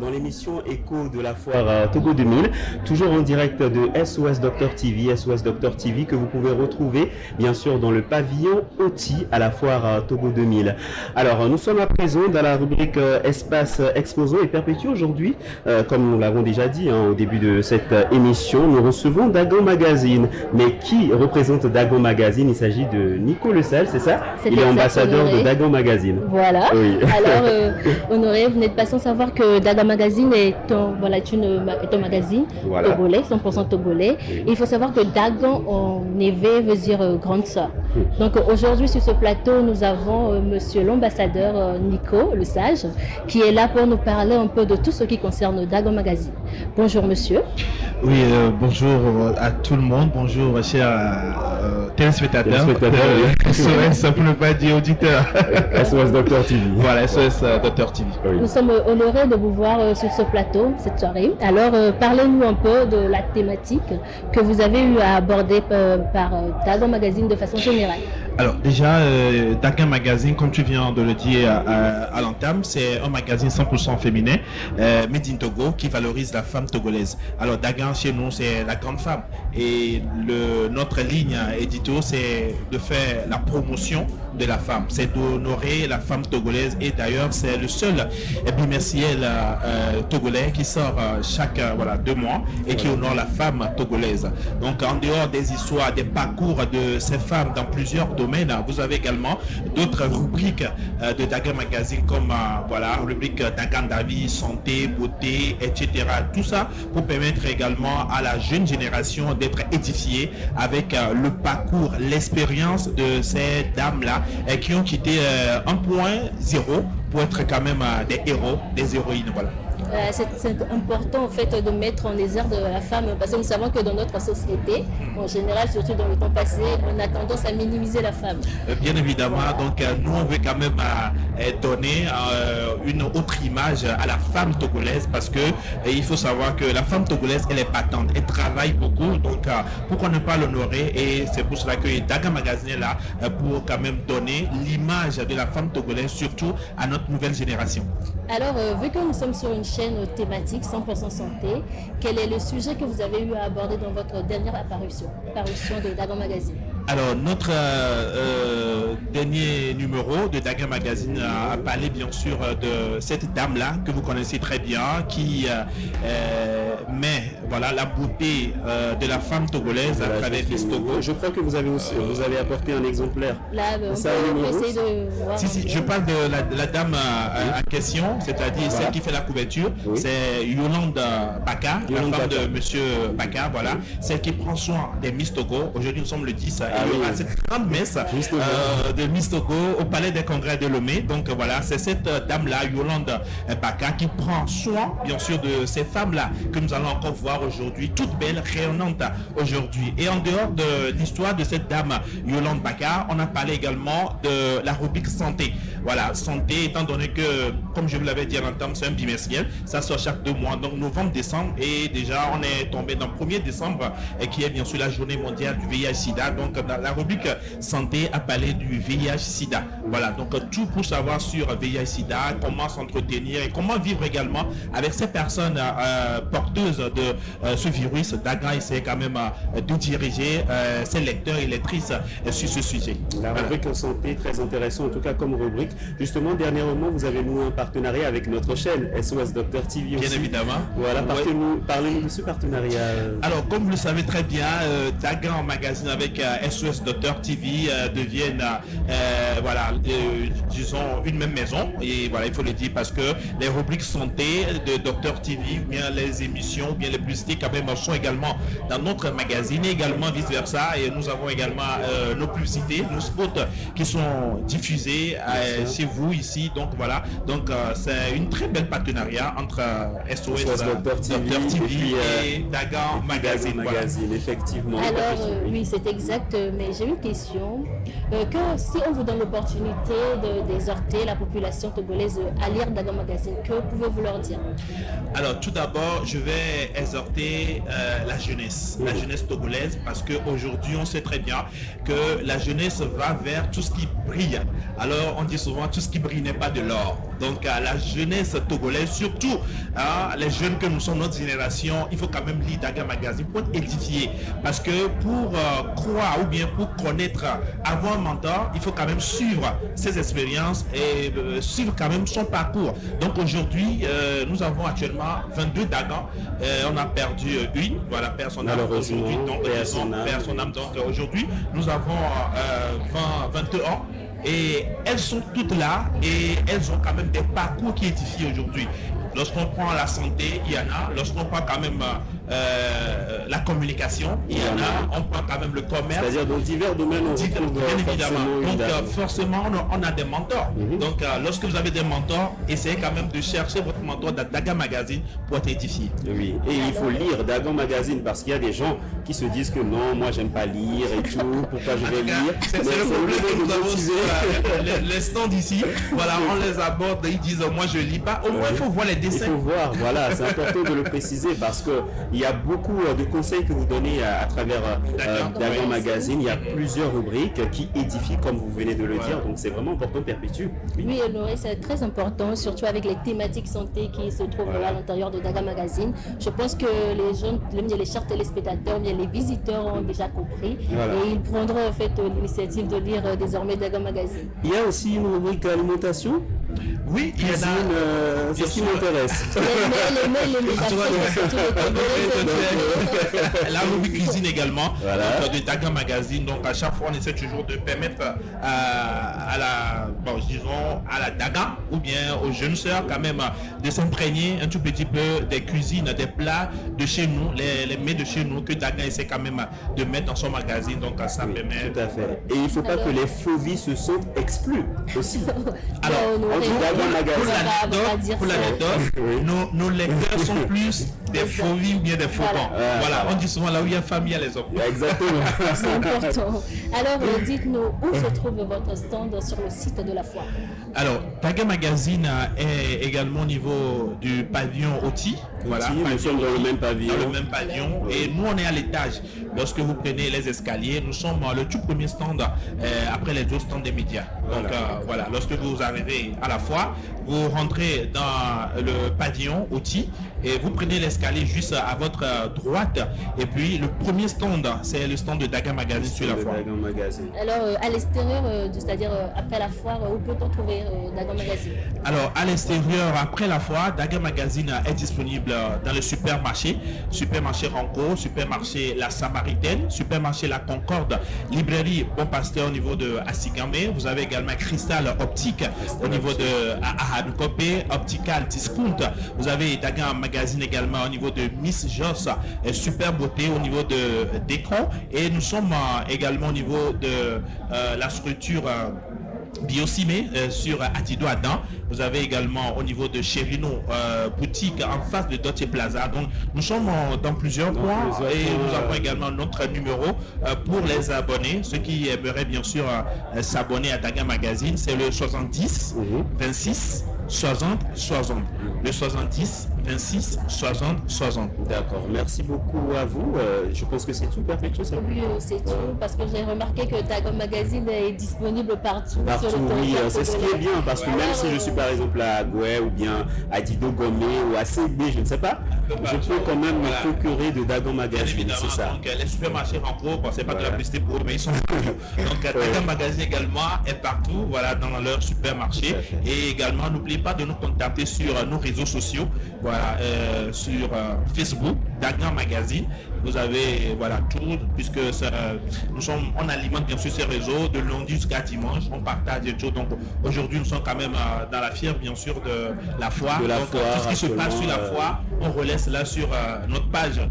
dans l'émission Écho de la foire Togo 2000, toujours en direct de SOS Docteur TV, SOS Docteur TV que vous pouvez retrouver bien sûr dans le pavillon OTI à la foire Togo 2000. Alors nous sommes à présent dans la rubrique Espace Exposant et Perpétue. Aujourd'hui, comme nous l'avons déjà dit au début de cette émission, nous recevons Dagan Magazine. Mais qui représente Dagan Magazine? Il s'agit de Nico Le Sal, c'est ça? Il est ambassadeur de Dagan Magazine. Voilà. Oui. Alors, Honoré, vous n'êtes pas sans savoir que Dagan Magazine est un magazine togolais, 100% togolais. Oui. Il faut savoir que Dagan en évé veut dire grande sœur. Oui. Donc aujourd'hui sur ce plateau, nous avons monsieur l'ambassadeur Nico Le Sage qui est là pour nous parler un peu de tout ce qui concerne Dagan Magazine. Bonjour monsieur. Oui, bonjour à tout le monde, bonjour chers téléspectateurs, SOS pour ne pas dire auditeurs. SOS Docteur TV. Voilà, SOS Docteur TV. Oui. Nous sommes honorés de vous voir sur ce plateau cette soirée. Alors, parlez-nous un peu de la thématique que vous avez eu à aborder par Dagan Magazine de façon générale. Alors déjà, Dagan Magazine, comme tu viens de le dire à l'entame, c'est un magazine 100% féminin, made in Togo, qui valorise la femme togolaise. Alors Dagan, chez nous, c'est la grande femme. Et notre ligne édito, c'est de faire la promotion de la femme. C'est d'honorer la femme togolaise. Et d'ailleurs, c'est le seul bimensuel togolais qui sort chaque 2 mois et qui honore la femme togolaise. Donc en dehors des histoires, des parcours de ces femmes dans plusieurs domaines, vous avez également d'autres rubriques de Dagan Magazine comme rubrique Dagan Davi, santé, beauté, etc. Tout ça pour permettre également à la jeune génération d'être édifiée avec le parcours, l'expérience de ces dames-là qui ont quitté 1.0 pour être quand même des héros, des héroïnes. Voilà. C'est important en fait de mettre en exergue la femme parce que nous savons que dans notre société, en général, surtout dans le temps passé, on a tendance à minimiser la femme. Bien évidemment, donc nous on veut quand même donner une autre image à la femme togolaise parce que il faut savoir que la femme togolaise elle est battante, elle travaille beaucoup, donc pourquoi ne pas l'honorer, et c'est pour cela que Dagan Magazine est là pour quand même donner l'image de la femme togolaise, surtout à notre nouvelle génération. Alors, vu que nous sommes sur une chaîne thématique 100% santé, quel est le sujet que vous avez eu à aborder dans votre dernière parution de Dagan Magazine? Alors, notre dernier numéro de Dagan Magazine a parlé bien sûr de cette dame-là que vous connaissez très bien, qui met la beauté de la femme togolaise à travers les Togo. Je crois que vous avez apporté un exemplaire. Là, on peut essayer de voir. Si, je parle de la dame en question, c'est-à-dire celle qui fait la couverture. Oui. C'est Yolande Baka, la femme de monsieur Baka, voilà. Celle qui prend soin des Miss Togo. Aujourd'hui, nous sommes le 10. Il y aura cette grande messe de Miss Togo au Palais des Congrès de Lomé. Donc voilà, c'est cette dame-là, Yolande Baka, qui prend soin, bien sûr, de ces femmes-là que nous allons encore voir aujourd'hui, toutes belles, rayonnantes aujourd'hui. Et en dehors de l'histoire de cette dame, Yolande Baka, on a parlé également de la rubrique santé. Voilà, santé, étant donné que, comme je vous l'avais dit à l'entame, c'est un bimensuel, ça sort chaque 2 mois, donc novembre, décembre, et déjà on est tombé dans le 1er décembre, qui est bien sûr la journée mondiale du VIH-Sida. Donc dans la rubrique santé a parlé du VIH-Sida. Voilà, donc tout pour savoir sur VIH-Sida, comment s'entretenir et comment vivre également avec ces personnes porteuses de ce virus. Dagan essaie quand même de diriger ses lecteurs et lectrices sur ce sujet. La rubrique santé, très intéressant en tout cas comme rubrique. Justement, dernièrement, vous avez noué un partenariat avec notre chaîne SOS Docteur TV aussi. Bien évidemment. Voilà, parlez-nous de ce partenariat. Alors, comme vous le savez très bien, Dagan Magazine avec SOS Docteur TV deviennent, disons, une même maison. Et voilà, il faut le dire parce que les rubriques santé de Docteur TV, ou bien les émissions, ou bien les publicités quand même sont également dans notre magazine et également vice-versa. Et nous avons également nos publicités, nos spots qui sont diffusés chez vous ici. Donc voilà, donc c'est une très belle partenariat entre SOS Docteur TV et Dagan Magazine. Voilà. Effectivement. Alors oui, c'est exact, mais j'ai une question. Que si on vous donne l'opportunité d'exhorter la population togolaise à lire Dagan Magazine, que pouvez-vous leur dire? Alors tout d'abord, je vais exhorter la jeunesse togolaise, parce qu'aujourd'hui on sait très bien que la jeunesse va vers tout ce qui brille. Alors on dit souvent souvent tout ce qui brille n'est pas de l'or. Donc la jeunesse togolaise, surtout les jeunes que nous sommes, notre génération, il faut quand même lire Daga Magazine pour être édifié. Parce que pour croire ou bien pour connaître, avoir un mentor, il faut quand même suivre ses expériences et suivre quand même son parcours. Donc aujourd'hui, nous avons actuellement 22 Dagans. On a perdu une, voilà, perd son âme aujourd'hui. Donc, perd son âme. Donc aujourd'hui, nous avons 21 ans. Et elles sont toutes là et elles ont quand même des parcours qui édifient aujourd'hui. Lorsqu'on prend la santé, il y en a. Lorsqu'on prend quand même la communication, il y en a. On prend quand même le commerce. C'est-à-dire dans divers domaines, on retrouve bien évidemment. Donc forcément, on a des mentors. Mm-hmm. Donc lorsque vous avez des mentors, essayez quand même de chercher votre mentor dans Daga Magazine pour être édifié. Oui, et il faut lire Daga Magazine parce qu'il y a des gens qui se disent que non, moi j'aime pas lire et tout, pourquoi je vais lire. C'est le problème que nous avons sur les stands ici. Voilà, on les aborde, ils disent moi je lis pas. Au moins il faut voir les dessins. Il faut voir, voilà, c'est important de le préciser parce que il y a beaucoup de conseils que vous donnez à travers Daga Magazine. Il y a plusieurs rubriques qui édifient, comme vous venez de le dire, donc c'est vraiment important, Perpétue. Oui, Honoré, c'est très important, surtout avec les thématiques santé qui se trouvent à l'intérieur de Daga Magazine. Je pense que les jeunes, les chers téléspectateurs, bien les visiteurs ont déjà compris et ils prendront en fait l'initiative de lire désormais Daga Magazine. Il y a aussi une rubrique alimentation. Oui, il y en a. C'est ce qui m'intéresse. La rubrique cuisine également, donc, de Daga Magazine. Donc à chaque fois, on essaie toujours de permettre à la Daga ou bien aux jeunes sœurs quand même de s'imprégner un tout petit peu des cuisines, des plats de chez nous, les mets de chez nous que Daga essaie quand même de mettre dans son magazine. Donc ça permet. Tout à fait. Et il ne faut pas que les phobies se sentent exclus aussi. Alors, pour l'anecdote, nos lecteurs sont plus des phobies ou bien des faucons. Voilà, on dit souvent là où il y a famille, il y a les hommes. Exactement. C'est important. Alors, dites-nous où se trouve votre stand sur le site de la foire. Alors, Daga Magazine est également au niveau du pavillon Oti. Voilà, nous sommes dans le même pavillon. Dans le même pavillon. Et nous, on est à l'étage. Lorsque vous prenez les escaliers, nous sommes le tout premier stand après les autres stands des médias. Donc voilà, lorsque vous arrivez à la foire, vous rentrez dans le pavillon Oti et vous prenez l'escalier juste à votre droite. Et puis le premier stand, c'est le stand de Daga Magazine sur la foire. Alors à l'extérieur, c'est-à-dire après la foire, où peut-on trouver Daga Magazine? Alors à l'extérieur, après la foire, Daga Magazine est disponible dans le supermarché Ranco, supermarché La Samaritaine, supermarché La Concorde, librairie Bon Pasteur au niveau de Assigamé. Vous avez également Cristal Optique au niveau de Ahadukopé, Optical Discount. Vous avez Daga Magazine également au niveau de Miss Joss, Super Beauté au niveau de Décon. Et nous sommes également au niveau de la structure Biocimé sur Atido Adam. Vous avez également au niveau de Cherino boutique en face de Dolce Plaza. Donc nous sommes dans plusieurs points et nous avons également notre numéro pour les abonnés. Ceux qui aimeraient bien sûr s'abonner à Daga Magazine, c'est le 70 26 60 60. Le 70 26 60 60. D'accord, merci beaucoup à vous. Je pense que c'est tout, Perpétue, ça? Oui, c'est tout, parce que j'ai remarqué que Daga Magazine est disponible partout. Partout, sur le oui, c'est ce qui est bien, parce que même si je suis par exemple à Goué ou bien à Dido Gomé ou à CB, je ne sais pas, je peux quand même me procurer de Daga Magazine, c'est ça. Donc les supermarchés en gros, c'est pas de la publicité pour eux, mais ils sont partout. Donc Daga Magazine également est partout, voilà, dans leur supermarché. Et également, n'oubliez pas de nous contacter sur nos réseaux sociaux, voilà, sur Facebook, Daga Magazine. Vous avez voilà tout, puisque on alimente bien sûr ces réseaux de lundi jusqu'à dimanche, on partage et tout. Donc aujourd'hui nous sommes quand même dans la fièvre bien sûr de la foire. Donc tout ce qui se passe sur la foire, on relaisse là sur notre page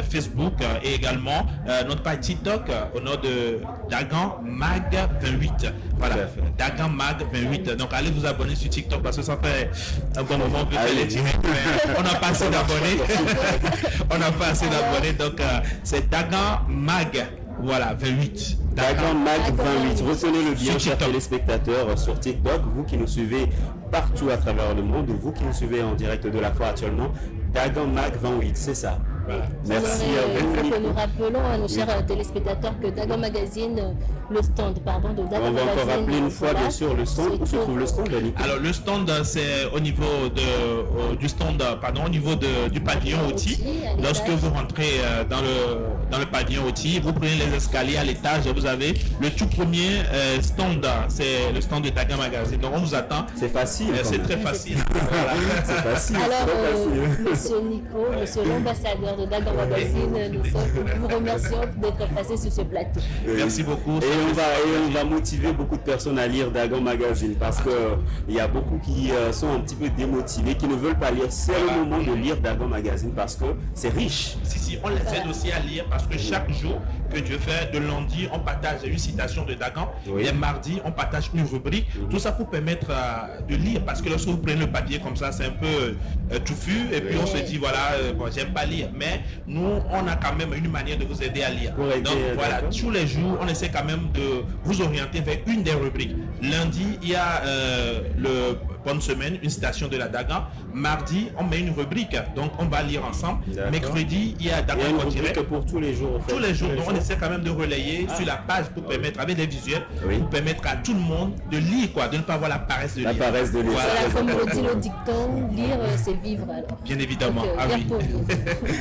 Facebook et également notre page TikTok au nom de Dagan Mag 28. Voilà, Dagan Mag 28. Donc allez vous abonner sur TikTok parce que ça fait un bon moment que les directs. On n'a pas assez d'abonnés. On n'a pas assez d'abonnés. Donc c'est Dagan Mag. Voilà, 28. Dagan Mag 28. Retenez-le bien, chers téléspectateurs, sur TikTok, vous qui nous suivez partout à travers le monde, ou vous qui nous suivez en direct de la foire actuellement, Dagan Mag 28, c'est ça. Merci à vous. Il faut que nous rappelons à nos chers téléspectateurs que Dagon Magazine, le stand de Dagon On va Magazine. encore rappeler une fois, bien sûr, le stand. Où se trouve le stand, Nico? Alors, le stand, c'est au niveau du stand, pardon, au niveau du pavillon OTI. Lorsque vous rentrez dans le pavillon OTI, vous prenez les escaliers à l'étage, vous avez le tout premier stand, c'est le stand de Dagon Magazine. Donc, on vous attend. C'est facile. C'est très facile. C'est facile. Alors, monsieur Nico, monsieur l'ambassadeur de Dagon Magazine, nous vous remercions d'être passé sur ce plateau. Merci beaucoup. Et on va motiver beaucoup de personnes à lire Dagon Magazine parce qu'il y a beaucoup qui sont un petit peu démotivés, qui ne veulent pas lire. C'est le moment de lire Dagon Magazine parce que c'est riche. Si, on les aide aussi à lire parce que chaque jour que Dieu fait, de lundi, on partage une citation de Dagon. Les mardis, on partage une rubrique. Tout ça pour permettre de lire parce que lorsque vous prenez le papier comme ça, c'est un peu touffu et puis on se dit voilà, bon, j'aime pas lire. Mais nous, on a quand même une manière de vous aider à lire. Donc voilà, tous les jours, on essaie quand même de vous orienter vers une des rubriques. Lundi, il y a le Bonne Semaine, une citation de la Dagon. Mardi, on met une rubrique, donc on va lire ensemble. Mercredi, il y a Dagon en direct pour tous les jours. Tous les jours, donc on essaie quand même de relayer sur la page pour permettre, avec des visuels, pour permettre à tout le monde de lire, quoi, de ne pas avoir la paresse de lire. La paresse de lire. Voilà, comme le dit le dicton, lire c'est vivre alors. Bien évidemment. Donc,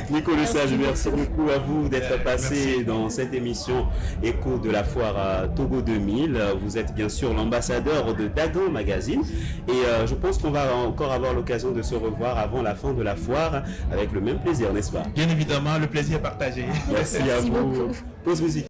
Nico Le Sage, merci beaucoup à vous d'être passé dans cette émission Écho de la foire à Togo 2000. Vous êtes bien sûr l'ambassadeur de Dagon Magazine et je pense qu'on va encore avoir l'occasion de se revoir avant la fin de la foire avec le même plaisir, n'est-ce pas? Bien évidemment, le plaisir est partagé. Merci à vous. Beaucoup. Pause musique.